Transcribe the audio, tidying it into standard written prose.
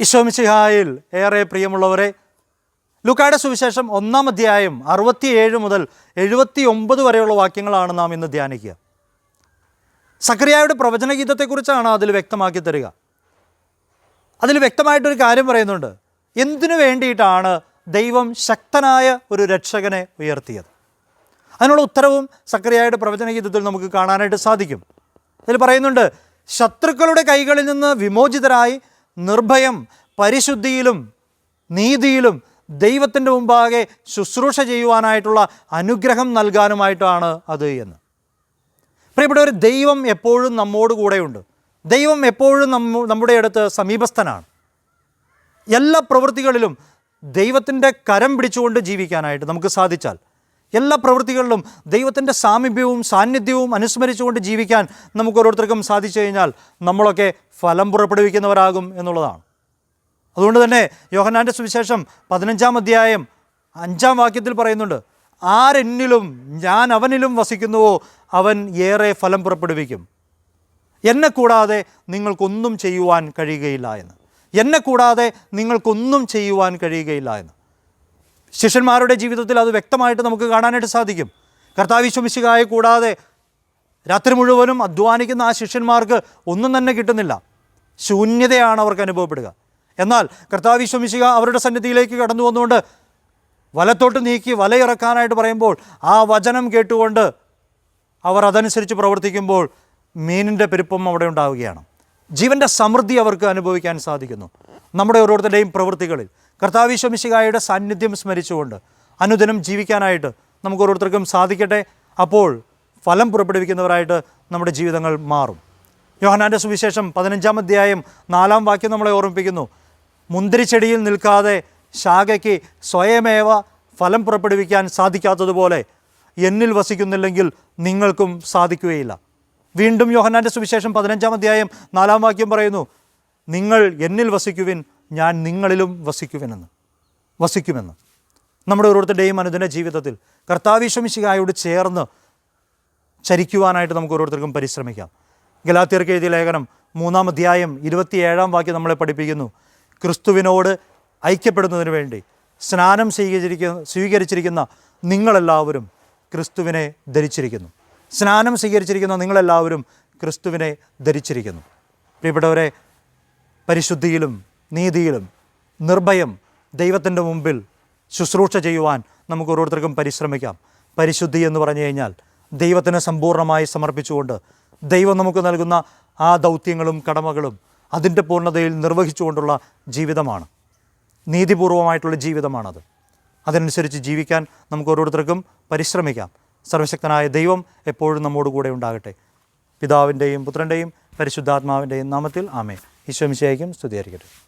ഈശോ മിശിഹായിൽ ഏറെ പ്രിയമുള്ളവരെ, ലൂക്കായുടെ സുവിശേഷം 1-ാം അധ്യായം 67 മുതൽ 79 വരെയുള്ള വാക്യങ്ങളാണ് നാം ഇന്ന് ധ്യാനിക്കുക. സക്കറിയായുടെ പ്രവചനഗീതത്തെക്കുറിച്ചാണ് അതിൽ വ്യക്തമാക്കി തരിക. അതിൽ വ്യക്തമായിട്ടൊരു കാര്യം പറയുന്നുണ്ട്. എന്തിനു വേണ്ടിയിട്ടാണ് ദൈവം ശക്തനായ ഒരു രക്ഷകനെ ഉയർത്തിയത്? അതിനുള്ള ഉത്തരവും സക്കറിയായുടെ പ്രവചനഗീതത്തിൽ നമുക്ക് കാണാനായിട്ട് സാധിക്കും. അതിൽ പറയുന്നുണ്ട്, ശത്രുക്കളുടെ കൈകളിൽ നിന്ന് വിമോചിതരായി നിർഭയം പരിശുദ്ധിയിലും നീതിയിലും ദൈവത്തിൻ്റെ മുമ്പാകെ ശുശ്രൂഷ ചെയ്യുവാനായിട്ടുള്ള അനുഗ്രഹം നൽകാനുമായിട്ടാണ് അത് എന്ന്. പ്രിയപ്പെട്ടവർ, ദൈവം എപ്പോഴും നമ്മോട് കൂടെയുണ്ട്. ദൈവം എപ്പോഴും നമ്മുടെ അടുത്ത് സമീപസ്ഥനാണ്. എല്ലാ പ്രവൃത്തികളിലും ദൈവത്തിൻ്റെ കരം പിടിച്ചുകൊണ്ട് ജീവിക്കാനായിട്ട് നമുക്ക് സാധിച്ചാൽ, എല്ലാ പ്രവൃത്തികളിലും ദൈവത്തിൻ്റെ സാമീപ്യവും സാന്നിധ്യവും അനുസ്മരിച്ചുകൊണ്ട് ജീവിക്കാൻ നമുക്ക് ഓരോരുത്തർക്കും സാധിച്ചു കഴിഞ്ഞാൽ നമ്മളൊക്കെ ഫലം പുറപ്പെടുവിക്കുന്നവരാകും എന്നുള്ളതാണ്. അതുകൊണ്ട് തന്നെ യോഹന്നാൻ്റെ സുവിശേഷം 15-ാം അധ്യായം 5-ാം വാക്യത്തിൽ പറയുന്നുണ്ട്, ആരെന്നിലും ഞാൻ അവനിലും വസിക്കുന്നുവോ അവൻ ഏറെ ഫലം പുറപ്പെടുവിക്കും. എന്നെ കൂടാതെ നിങ്ങൾക്കൊന്നും ചെയ്യുവാൻ കഴിയുകയില്ല എന്ന്. എന്നെ കൂടാതെ നിങ്ങൾക്കൊന്നും ചെയ്യുവാൻ കഴിയുകയില്ല എന്ന്. ശിഷ്യന്മാരുടെ ജീവിതത്തിൽ അത് വ്യക്തമായിട്ട് നമുക്ക് കാണാനായിട്ട് സാധിക്കും. കർത്താവ് ഈശോ മിശിഹായെ കൂടാതെ രാത്രി മുഴുവനും അധ്വാനിക്കുന്ന ആ ശിഷ്യന്മാർക്ക് ഒന്നും തന്നെ കിട്ടുന്നില്ല. ശൂന്യതയാണ് അവർക്ക് അനുഭവപ്പെടുക. എന്നാൽ കർത്താവ് ഈശോ മിശിഹ അവരുടെ സന്നിധിയിലേക്ക് കടന്നു വന്നുകൊണ്ട് വലത്തോട്ട് നീക്കി വലയിറക്കാനായിട്ട് പറയുമ്പോൾ ആ വചനം കേട്ടുകൊണ്ട് അവർ അതനുസരിച്ച് പ്രവർത്തിക്കുമ്പോൾ മീനിൻ്റെ പെരുപ്പം അവിടെ ഉണ്ടാവുകയാണ്. ജീവൻ്റെ സമൃദ്ധി അവർക്ക് അനുഭവിക്കാൻ സാധിക്കുന്നു. നമ്മുടെ ഓരോരുത്തരുടെയും പ്രവൃത്തികളിൽ കർത്താവ് ഈശോ മിശിഹായുടെ സാന്നിധ്യം സ്മരിച്ചുകൊണ്ട് അനുദിനം ജീവിക്കാനായിട്ട് നമുക്ക് ഓരോരുത്തർക്കും സാധിക്കട്ടെ. അപ്പോൾ ഫലം പുറപ്പെടുവിക്കുന്നവരായിട്ട് നമ്മുടെ ജീവിതങ്ങൾ മാറും. യോഹന്നാൻ്റെ സുവിശേഷം 15-ാം അധ്യായം 4-ാം വാക്യം നമ്മളെ ഓർമ്മിപ്പിക്കുന്നു, മുന്തിരിച്ചെടിയിൽ നിൽക്കാതെ ശാഖയ്ക്ക് സ്വയമേവ ഫലം പുറപ്പെടുവിക്കാൻ സാധിക്കാത്തതുപോലെ എന്നിൽ വസിക്കുന്നില്ലെങ്കിൽ നിങ്ങൾക്കും സാധിക്കുകയില്ല. വീണ്ടും യോഹന്നാൻ്റെ സുവിശേഷം 15-ാം അധ്യായം 4-ാം വാക്യം പറയുന്നു, നിങ്ങൾ എന്നിൽ വസിക്കുവിൻ, ഞാൻ നിങ്ങളിലും വസിക്കുമെന്ന്. നമ്മുടെ ഓരോരുത്തരുടെയും അനുദിന ജീവിതത്തിൽ കർത്താവ് ഈശോ മിശിഹായോട് ചേർന്ന് ചരിക്കുവാനായിട്ട് നമുക്ക് ഓരോരുത്തർക്കും പരിശ്രമിക്കാം. ഗലാത്യർക്ക് എഴുതിയ ലേഖനം 3-ാം അധ്യായം 27-ാം വാക്യം നമ്മളെ പഠിപ്പിക്കുന്നു, ക്രിസ്തുവിനോട് ഐക്യപ്പെടുന്നതിന് വേണ്ടി സ്നാനം സ്വീകരിച്ചിരിക്കുന്ന നിങ്ങളെല്ലാവരും ക്രിസ്തുവിനെ ധരിച്ചിരിക്കുന്നു. സ്നാനം സ്വീകരിച്ചിരിക്കുന്ന നിങ്ങളെല്ലാവരും ക്രിസ്തുവിനെ ധരിച്ചിരിക്കുന്നു. പ്രിയപ്പെട്ടവരെ, പരിശുദ്ധിയിലും നീതിയിലും നിർഭയം ദൈവത്തിൻ്റെ മുമ്പിൽ ശുശ്രൂഷ ചെയ്യുവാൻ നമുക്ക് ഓരോരുത്തർക്കും പരിശ്രമിക്കാം. പരിശുദ്ധി എന്ന് പറഞ്ഞു കഴിഞ്ഞാൽ ദൈവത്തിന് സമ്പൂർണ്ണമായി സമർപ്പിച്ചുകൊണ്ട് ദൈവം നമുക്ക് നൽകുന്ന ആ ദൗത്യങ്ങളും കടമകളും അതിൻ്റെ പൂർണ്ണതയിൽ നിർവഹിച്ചുകൊണ്ടുള്ള ജീവിതമാണ്. നീതിപൂർവമായിട്ടുള്ള ജീവിതമാണത്. അതനുസരിച്ച് ജീവിക്കാൻ നമുക്ക് ഓരോരുത്തർക്കും പരിശ്രമിക്കാം. സർവശക്തനായ ദൈവം എപ്പോഴും നമ്മോട് കൂടെ ഉണ്ടാകട്ടെ. പിതാവിൻ്റെയും പുത്രൻ്റെയും പരിശുദ്ധാത്മാവിൻ്റെയും നാമത്തിൽ ആമേൻ. ഈശോ മിശിഹായ്ക്കും സ്തുതിയായിരിക്കട്ടെ.